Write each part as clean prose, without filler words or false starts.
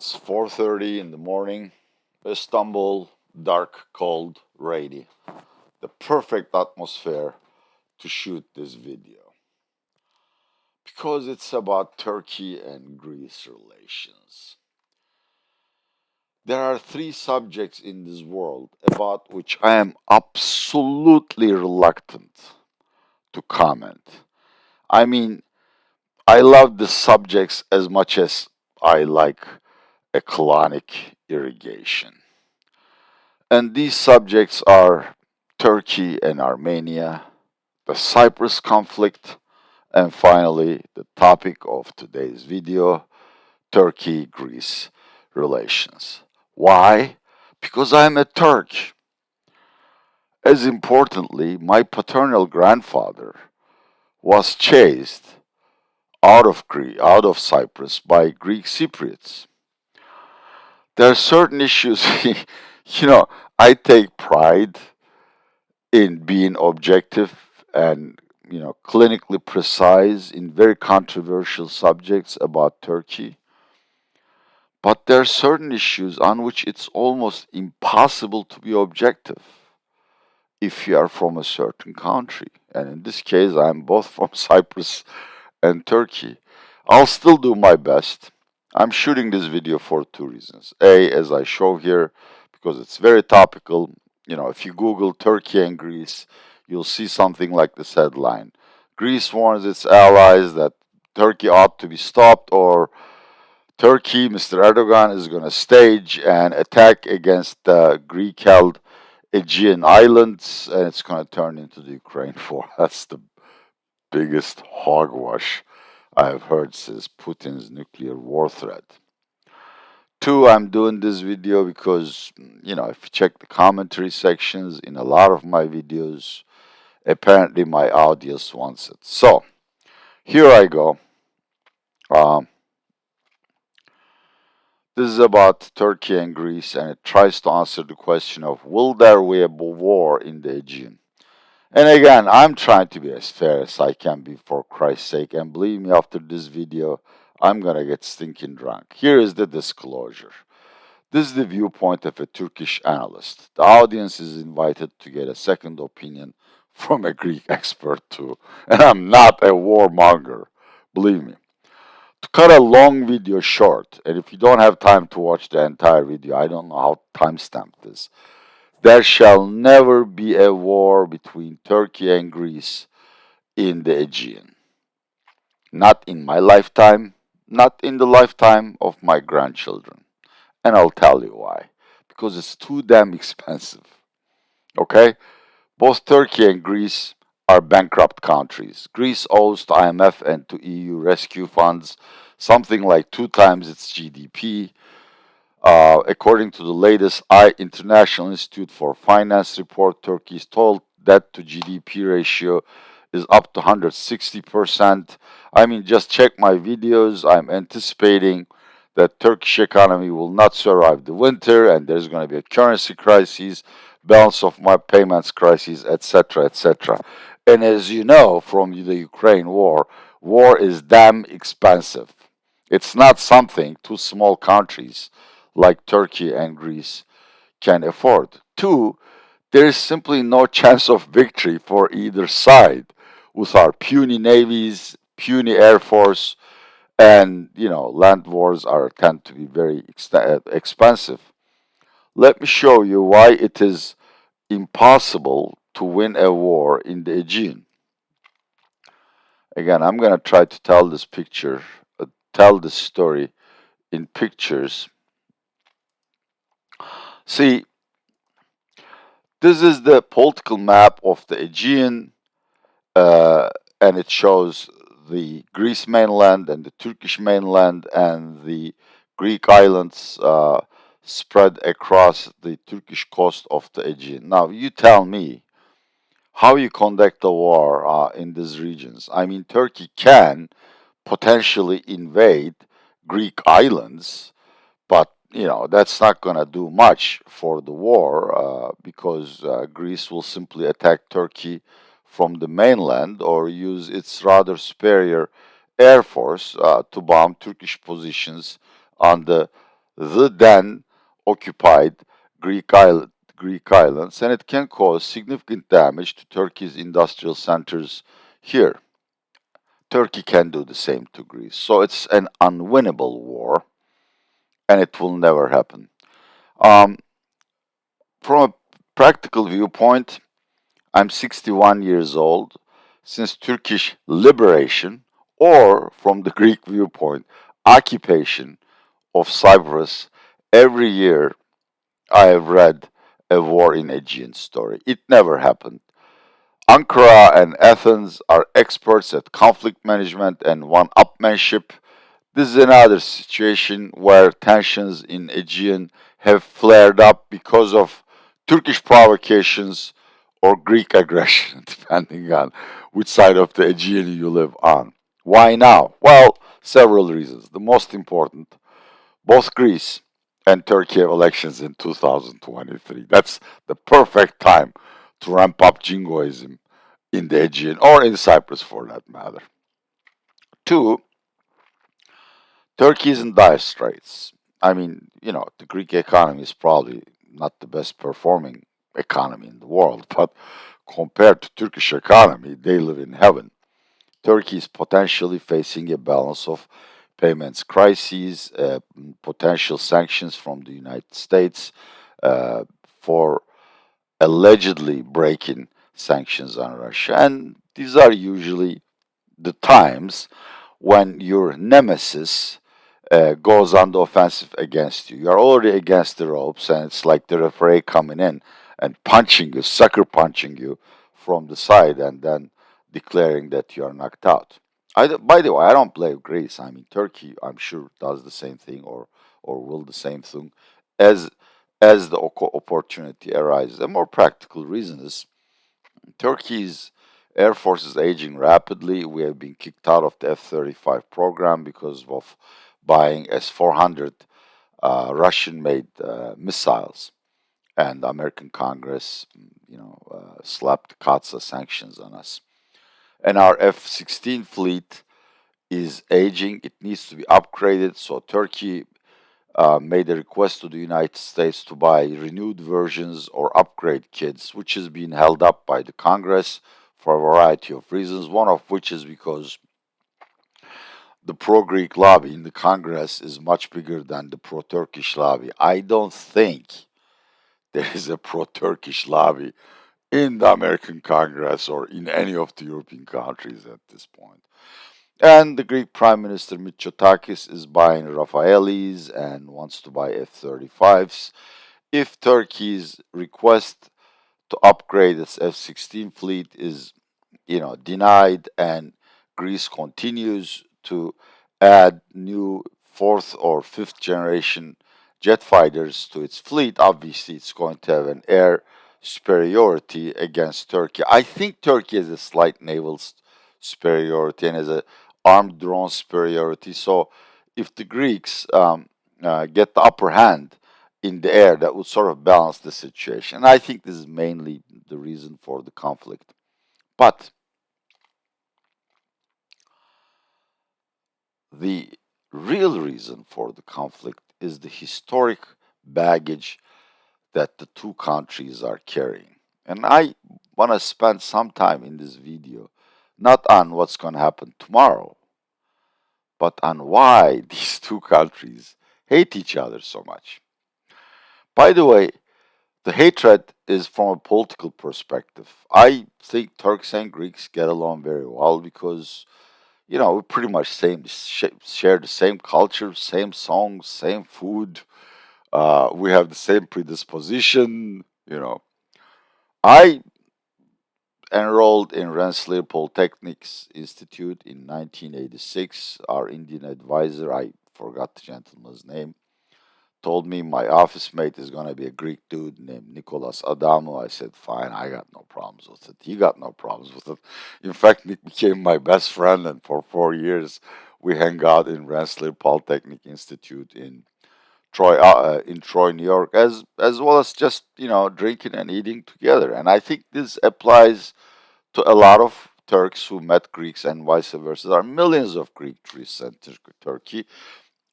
It's 4:30 in the morning, Istanbul, dark, cold, rainy. The perfect atmosphere to shoot this video because it's about Turkey and Greece relations. There are three subjects in this world about which I am absolutely reluctant to comment. I mean, I love the subjects as much as I like a colonic irrigation. And these subjects are Turkey and Armenia, the Cyprus conflict, and finally, the topic of today's video, Turkey-Greece relations. Why? Because I'm a Turk. As importantly, my paternal grandfather was chased out of Cyprus by Greek Cypriots. There are certain issues, I take pride in being objective and clinically precise in very controversial subjects about Turkey. But there are certain issues on which it's almost impossible to be objective if you are from a certain country. And in this case, I'm both from Cyprus and Turkey. I'll still do my best. I'm shooting this video for two reasons. A, as I show here, because it's very topical. If you Google Turkey and Greece, you'll see something like this headline. Greece warns its allies that Turkey ought to be stopped, or Turkey, Mr. Erdogan, is going to stage an attack against the Greek-held Aegean islands, and it's going to turn into the Ukraine war. That's the biggest hogwash I've heard since Putin's nuclear war threat. Two, I'm doing this video because, if you check the commentary sections in a lot of my videos, apparently my audience wants it. So, here I go. This is about Turkey and Greece, and it tries to answer the question of, will there be a war in the Aegean? And again, I'm trying to be as fair as I can be, for Christ's sake, and believe me, after this video, I'm gonna get stinking drunk. Here is the disclosure. This is the viewpoint of a Turkish analyst. The audience is invited to get a second opinion from a Greek expert too. And I'm not a warmonger, believe me. To cut a long video short, and if you don't have time to watch the entire video, I don't know how timestamped this. There shall never be a war between Turkey and Greece in the Aegean. Not in my lifetime, not in the lifetime of my grandchildren. And I'll tell you why. Because it's too damn expensive. Okay? Both Turkey and Greece are bankrupt countries. Greece owes to IMF and to EU rescue funds something like 2 times its GDP. According to the latest International Institute for Finance report, Turkey's total debt to GDP ratio is up to 160%. I mean, just check my videos. I'm anticipating that Turkish economy will not survive the winter, and there's going to be a currency crisis, balance of my payments crisis, etc., etc. And as you know from the Ukraine war, war is damn expensive. It's not something two small countries like Turkey and Greece can afford. Two, there is simply no chance of victory for either side with our puny navies, puny air force, and land wars tend to be very expensive. Let me show you why it is impossible to win a war in the Aegean. Again, I'm going to try to tell this story in pictures. See, this is the political map of the Aegean, and it shows the Greece mainland and the Turkish mainland and the Greek islands spread across the Turkish coast of the Aegean. Now, you tell me how you conduct a war in these regions. I mean, Turkey can potentially invade Greek islands, but that's not going to do much for the war because Greece will simply attack Turkey from the mainland or use its rather superior air force to bomb Turkish positions on the the then occupied Greek islands, and it can cause significant damage to Turkey's industrial centers here. Turkey can do the same to Greece. So it's an unwinnable war, and it will never happen. Um, from a practical viewpoint, I'm 61 years old. Since Turkish liberation, or from the Greek viewpoint, occupation of Cyprus, every year I have read a war in Aegean story. It never happened. Ankara and Athens are experts at conflict management and one-upmanship. This is another situation where tensions in Aegean have flared up because of Turkish provocations or Greek aggression, depending on which side of the Aegean you live on. Why now? Well, several reasons. The most important, both Greece and Turkey have elections in 2023. That's the perfect time to ramp up jingoism in the Aegean or in Cyprus for that matter. Two, Turkey is in dire straits. I mean, the Greek economy is probably not the best performing economy in the world, but compared to Turkish economy, they live in heaven. Turkey is potentially facing a balance of payments crises, potential sanctions from the United States uh, for allegedly breaking sanctions on Russia. And these are usually the times when your nemesis goes on the offensive against you. You're already against the ropes, and it's like the referee coming in and punching you, sucker punching you from the side, and then declaring that you are knocked out. By the way, I don't blame Greece. I mean, Turkey, I'm sure, does the same thing or will the same thing as as the opportunity arises. A more practical reason is Turkey's air force is aging rapidly. We have been kicked out of the F-35 program because of buying S-400 Russian-made missiles, and the American Congress, slapped CAATSA sanctions on us. And our F-16 fleet is aging. It needs to be upgraded. So Turkey made a request to the United States to buy renewed versions or upgrade kits, which has been held up by the Congress for a variety of reasons, one of which is because the pro Greek lobby in the Congress is much bigger than the pro Turkish lobby. I don't think there is a pro Turkish lobby in the American Congress or in any of the European countries at this point. And the Greek Prime Minister Mitsotakis is buying Rafaelis and wants to buy F-35s. If Turkey's request to upgrade its F-16 fleet is, denied, and Greece continues to add new fourth or fifth generation jet fighters to its fleet, obviously it's going to have an air superiority against Turkey. I think Turkey has a slight naval superiority and has a armed drone superiority. So if the Greeks get the upper hand in the air, that would sort of balance the situation. And I think this is mainly the reason for the conflict. But the real reason for the conflict is the historic baggage that the two countries are carrying. And I want to spend some time in this video not on what's going to happen tomorrow, but on why these two countries hate each other so much. By the way, the hatred is from a political perspective. I think Turks and Greeks get along very well because, we pretty much share the same culture, same songs, same food. We have the same predisposition. I enrolled in Rensselaer Polytechnics Institute in 1986. Our Indian advisor, I forgot the gentleman's name, told me my office mate is going to be a Greek dude named Nicholas Adamo. I said, fine, I got no problems with it. He got no problems with it. In fact, Nick became my best friend, and for 4 years, we hang out in Rensselaer Polytechnic Institute in Troy, New York, as well as just drinking and eating together. And I think this applies to a lot of Turks who met Greeks and vice versa. There are millions of Greek tourists in Turkey,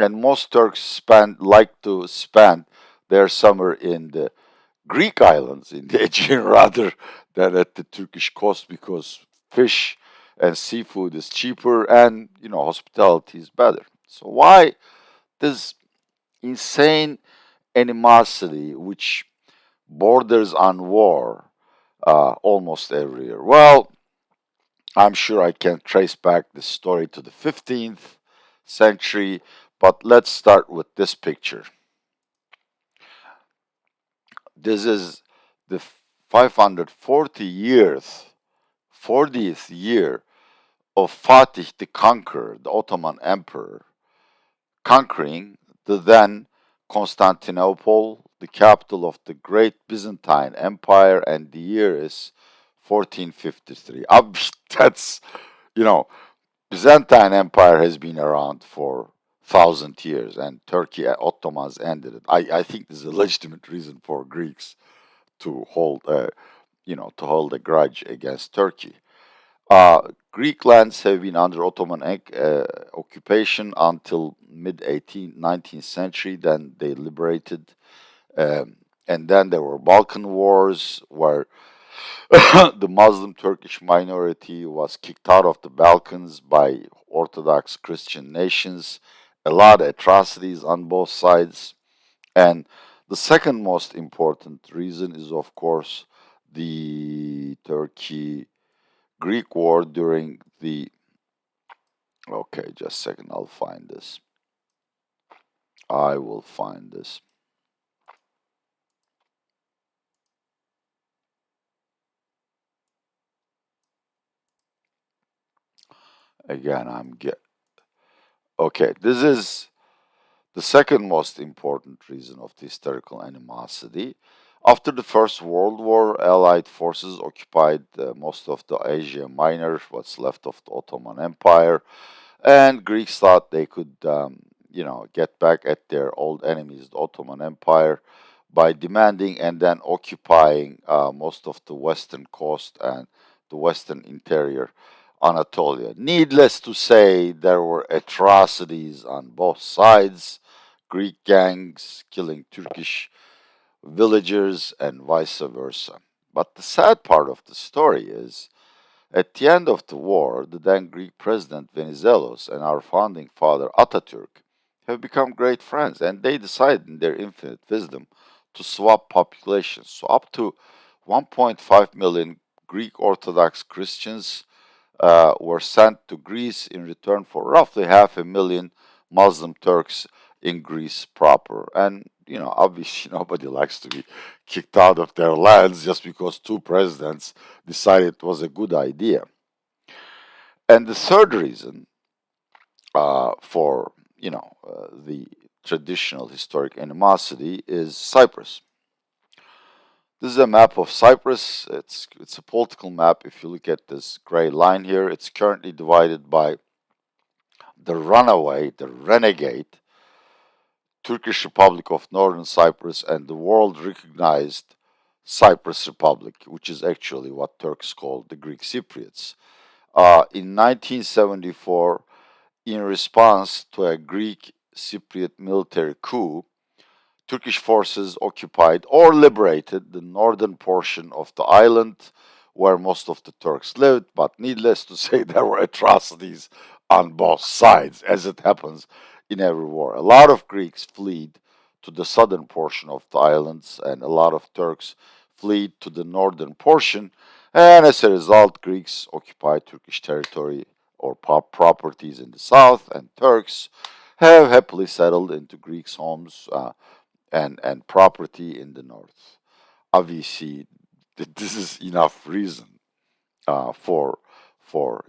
And most Turks like to spend their summer in the Greek islands in the Aegean rather than at the Turkish coast because fish and seafood is cheaper and hospitality is better. So why this insane animosity which borders on war almost every year? Well, I'm sure I can trace back this story to the 15th century, but let's start with this picture. This is the 40th year of Fatih the Conqueror, the Ottoman Emperor, conquering the then Constantinople, the capital of the great Byzantine Empire, and the year is 1453. That's, you know, Byzantine Empire has been around for 1,000 years, and Turkey Ottomans ended it. I think there's a legitimate reason for Greeks to hold a grudge against Turkey. Greek lands have been under Ottoman occupation until mid 18th, 19th century. Then they liberated, um, and then there were Balkan wars where the Muslim Turkish minority was kicked out of the Balkans by Orthodox Christian nations. A lot of atrocities on both sides. And the second most important reason is, of course, the Turkey Greek war during the. Okay, just a second, I'll find this. I will find this. Again, Okay, this is the second most important reason of the historical animosity. After the First World War, Allied forces occupied most of the Asia Minor, what's left of the Ottoman Empire, and Greeks thought they could, get back at their old enemies, the Ottoman Empire, by demanding and then occupying most of the western coast and the western interior Anatolia. Needless to say, there were atrocities on both sides, Greek gangs killing Turkish villagers and vice versa. But the sad part of the story is at the end of the war, the then Greek president Venizelos and our founding father Ataturk have become great friends, and they decided in their infinite wisdom to swap populations. So up to 1.5 million Greek Orthodox Christians were sent to Greece in return for roughly 500,000 Muslim Turks in Greece proper. And obviously nobody likes to be kicked out of their lands just because two presidents decided it was a good idea. And the third reason for the traditional historic animosity is Cyprus. This is a map of Cyprus. It's a political map. If you look at this gray line here, it's currently divided by the runaway, the renegade Turkish Republic of Northern Cyprus and the world recognized Cyprus Republic, which is actually what Turks call the Greek Cypriots. In 1974, in response to a Greek Cypriot military coup, Turkish forces occupied or liberated the northern portion of the island where most of the Turks lived, but needless to say, there were atrocities on both sides, as it happens in every war. A lot of Greeks fled to the southern portion of the islands, and a lot of Turks fled to the northern portion, and as a result, Greeks occupied Turkish territory or properties in the south, and Turks have happily settled into Greeks' homes and property in the north. Obviously, this is enough reason for for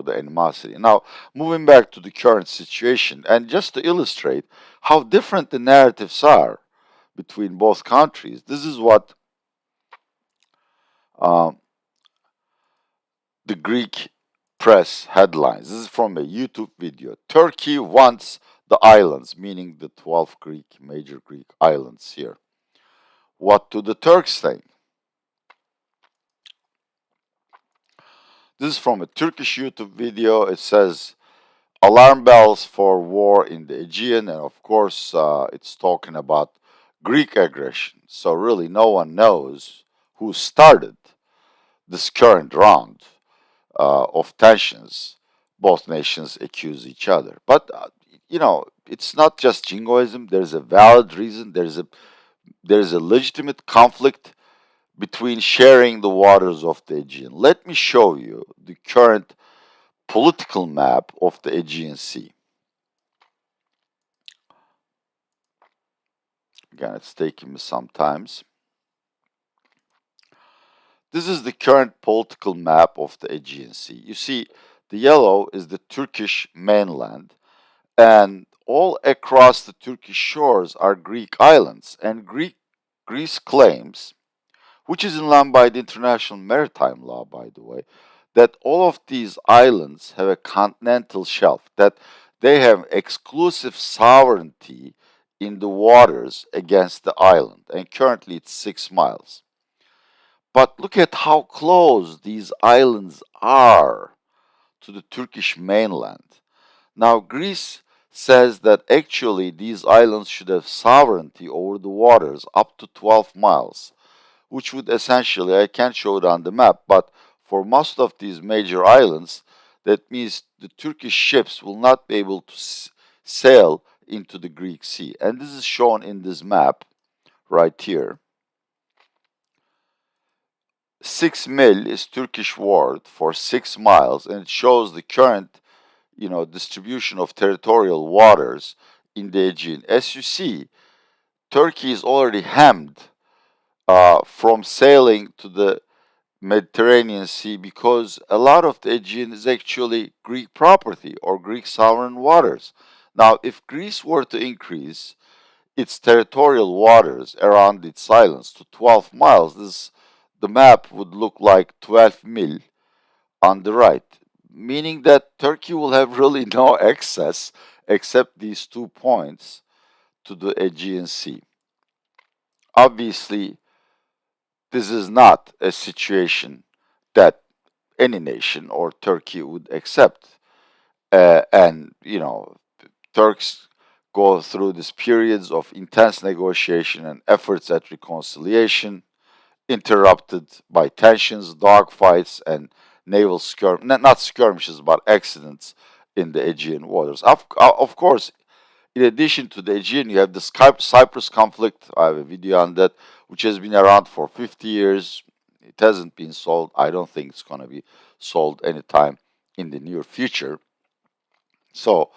the animosity. Now, moving back to the current situation, and just to illustrate how different the narratives are between both countries, this is what um, the Greek press headlines. This is from a YouTube video. Turkey wants the islands, meaning the 12 major Greek islands here. What do the Turks think? This is from a Turkish YouTube video. It says, alarm bells for war in the Aegean, and of course, it's talking about Greek aggression. So, really, no one knows who started this current round of tensions. Both nations accuse each other. But, it's not just jingoism. There's a valid reason. There's a legitimate conflict between sharing the waters of the Aegean. Let me show you the current political map of the Aegean Sea. Again, it's taking me some times. This is the current political map of the Aegean Sea. You see, the yellow is the Turkish mainland, and all across the Turkish shores are Greek islands. And Greece claims, which is in line by the international maritime law, by the way, that all of these islands have a continental shelf, that they have exclusive sovereignty in the waters against the island. And currently it's 6 miles. But look at how close these islands are to the Turkish mainland. Now, Greece says that actually these islands should have sovereignty over the waters up to 12 miles, which would essentially, I can't show it on the map, but for most of these major islands, that means the Turkish ships will not be able to sail into the Greek Sea. And this is shown in this map right here. 6 mil is Turkish word for 6 miles, and it shows the current, distribution of territorial waters in the Aegean. As you see, Turkey is already hemmed from sailing to the Mediterranean Sea because a lot of the Aegean is actually Greek property or Greek sovereign waters. Now, if Greece were to increase its territorial waters around its islands to 12 miles, the map would look like 12 mil on the right, meaning that Turkey will have really no access except these 2 points to the Aegean Sea. Obviously, this is not a situation that any nation or Turkey would accept. And Turks go through these periods of intense negotiation and efforts at reconciliation, interrupted by tensions, dogfights, and naval not skirmishes, but accidents in the Aegean waters. Of course, in addition to the Aegean, you have the Cyprus conflict. I have a video on that, which has been around for 50 years. It hasn't been solved. I don't think it's going to be solved anytime in the near future. So,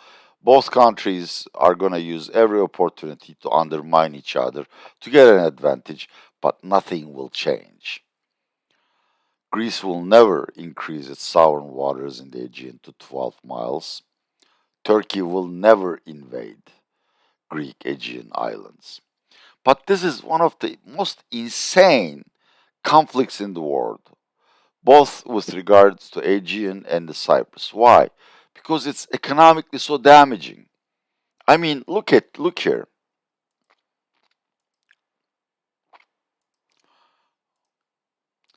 both countries are going to use every opportunity to undermine each other to get an advantage, but nothing will change. Greece will never increase its sovereign waters in the Aegean to 12 miles. Turkey will never invade Greek Aegean islands. But this is one of the most insane conflicts in the world, both with regards to Aegean and the Cyprus. Why? Because it's economically so damaging. I mean, look here.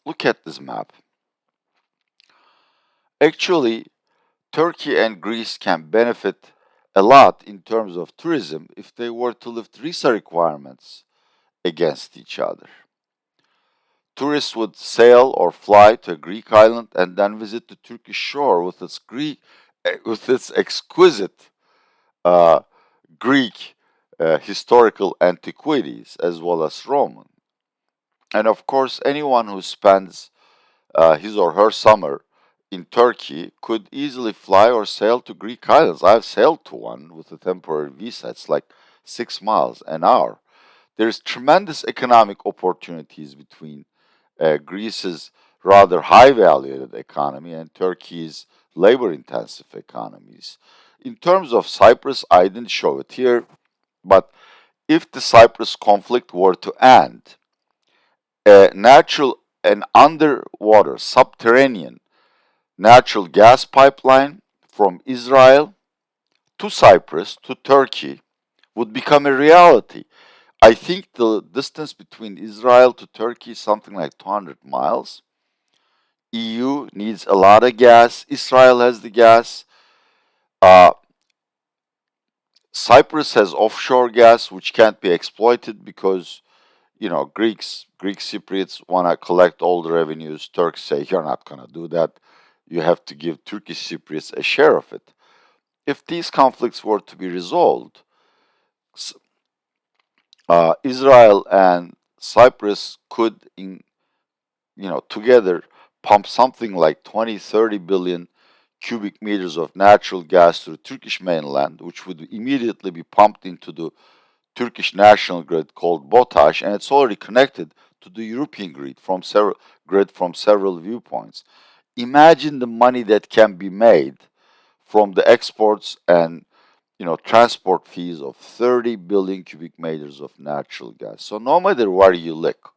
Look at this map. Actually, Turkey and Greece can benefit a lot in terms of tourism if they were to lift visa requirements against each other. Tourists would sail or fly to a Greek island and then visit the Turkish shore with its exquisite uh, Greek historical antiquities as well as Roman. And of course, anyone who spends his or her summer in Turkey could easily fly or sail to Greek islands. I've sailed to one with a temporary visa. It's like 6 miles an hour. There's tremendous economic opportunities between Greece's rather high valued economy and Turkey's labor intensive economies. In terms of Cyprus, I didn't show it here, but if the Cyprus conflict were to end, a natural and underwater subterranean natural gas pipeline from Israel to Cyprus to Turkey would become a reality. I think the distance between Israel to Turkey is something like 200 miles. EU needs a lot of gas. Israel has the gas. Cyprus has offshore gas which can't be exploited because Greek Cypriots want to collect all the revenues. Turks say you're not going to do that. You have to give Turkish Cypriots a share of it. If these conflicts were to be resolved, Israel and Cyprus could, together pump something like 20, 30 billion cubic meters of natural gas to the Turkish mainland, which would immediately be pumped into the Turkish national grid called BOTAŞ, and it's already connected to the European grid from several viewpoints. Imagine the money that can be made from the exports and transport fees of 30 billion cubic meters of natural gas. So no matter where you look,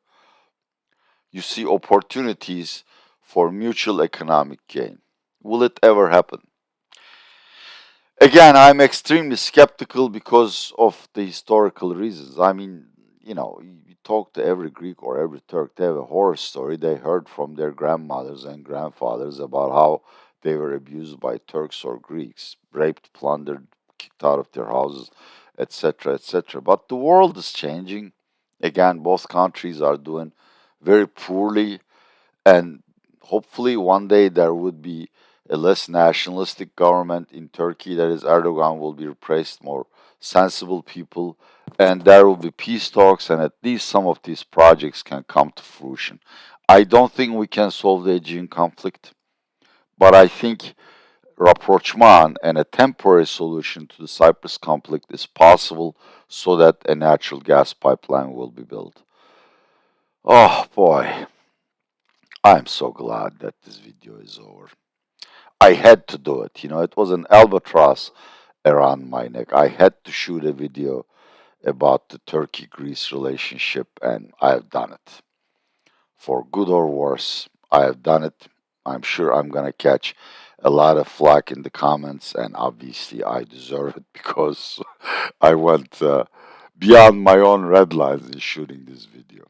you see opportunities for mutual economic gain. Will it ever happen? Again, I'm extremely skeptical because of the historical reasons. I mean, you talk to every Greek or every Turk, they have a horror story they heard from their grandmothers and grandfathers about how they were abused by Turks or Greeks, raped, plundered, kicked out of their houses, etc., etc. But the world is changing. Again, both countries are doing very poorly, and hopefully one day there would be a less nationalistic government in Turkey. That is, Erdogan will be replaced more sensible people, and there will be peace talks, and at least some of these projects can come to fruition. I don't think we can solve the Aegean conflict, but I think rapprochement and a temporary solution to the Cyprus conflict is possible so that a natural gas pipeline will be built. Oh boy, I'm so glad that this video is over. I had to do it. It was an albatross around my neck. I had to shoot a video about the Turkey Greece relationship, and I have done it. For good or worse, I have done it. I'm sure I'm going to catch a lot of flack in the comments, and obviously I deserve it because I went beyond my own red lines in shooting this video.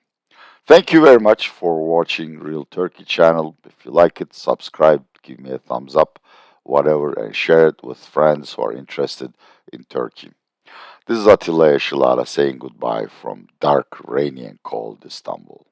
Thank you very much for watching Real Turkey channel. If you like it, subscribe, give me a thumbs up, whatever, and share it with friends who are interested in Turkey. This is Atilla saying goodbye from dark, rainy, and cold Istanbul.